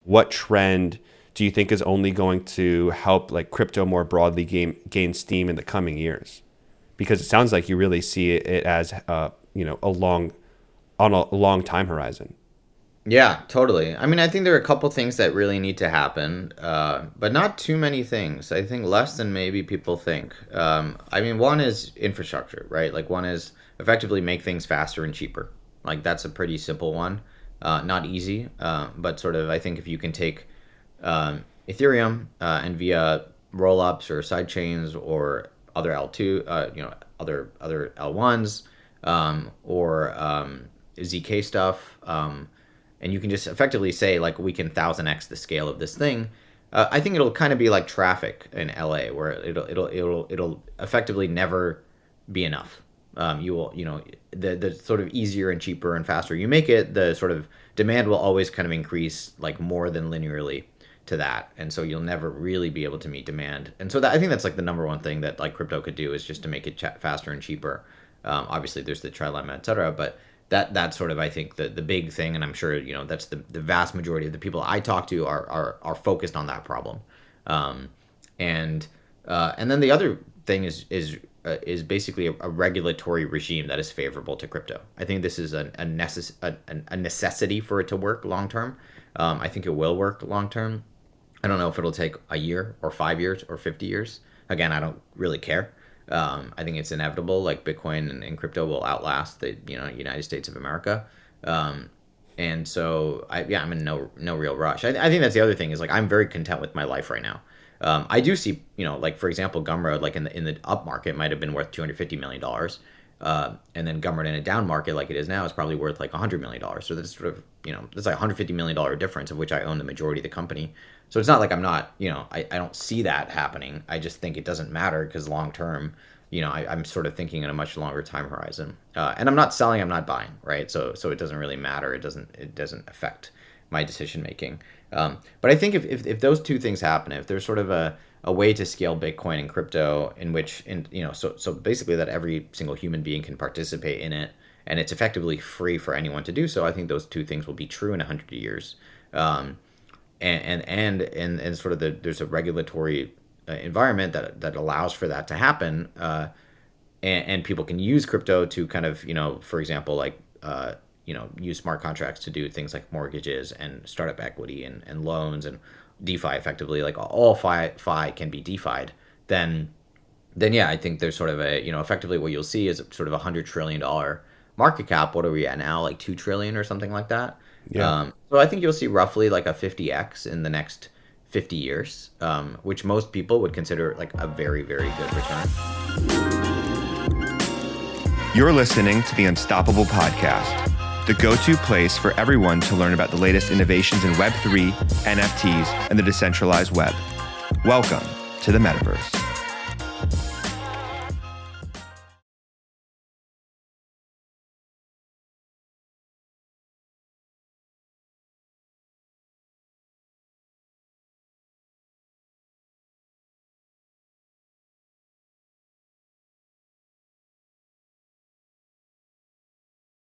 what trend do you think is only going to help like crypto more broadly gain steam in the coming years? Because it sounds like you really see it as a long time horizon. Yeah, totally. I mean, I think there are a couple things that really need to happen, but not too many things. I think less than maybe people think. I mean, one is infrastructure, right? Like, one is effectively make things faster and cheaper. Like, that's a pretty simple one. Not easy, but sort of, I think if you can take Ethereum and via rollups or side chains or other L2, other L1s, or ZK stuff. And you can just effectively say like we can 1000x the scale of this thing. I think it'll kind of be like traffic in LA, where it'll effectively never be enough. You will, the sort of easier and cheaper and faster you make it, the sort of demand will always kind of increase like more than linearly to that, and so you'll never really be able to meet demand. And so I think that's like the number one thing that like crypto could do, is just to make it faster and cheaper. Obviously, there's the trilemma, et cetera, but that's sort of, I think, the big thing, and I'm sure that's the vast majority of the people I talk to are focused on that problem. um, and then the other thing is basically a regulatory regime that is favorable to crypto. I think this is a necessity for it to work long term. I think it will work long term. I don't know if it'll take a year or 5 years or 50 years. Again, I don't really care. I think it's inevitable. Like Bitcoin and crypto will outlast the United States of America. Um, and so I'm in no real rush. I think that's the other thing, is like I'm very content with my life right now. I do see, like for example, Gumroad, like in the up market might have been worth $250 million. And then Gumroad in a down market like it is now is probably worth like $100 million. So that's sort of, that's like $150 million difference, of which I own the majority of the company. So it's not like I'm not, I don't see that happening. I just think it doesn't matter, because long term, I'm sort of thinking in a much longer time horizon. And I'm not selling, I'm not buying, right? So it doesn't really matter. It doesn't affect my decision making. But I think if those two things happen, if there's sort of a way to scale Bitcoin and crypto in which, so basically that every single human being can participate in it, and it's effectively free for anyone to do so, I think those two things will be true in 100 years. And sort of there's a regulatory environment that allows for that to happen, and people can use crypto to kind of, for example, like use smart contracts to do things like mortgages and startup equity and loans and DeFi, effectively, like all fi can be DeFi'd. Then yeah, I think there's sort of effectively what you'll see is sort of $100 trillion market cap. What are we at now? Like 2 trillion or something like that. Yeah. So I think you'll see roughly like a 50x in the next 50 years, which most people would consider like a very, very good return. You're listening to the Unstoppable Podcast, the go-to place for everyone to learn about the latest innovations in Web3, NFTs, and the decentralized web. Welcome to the metaverse.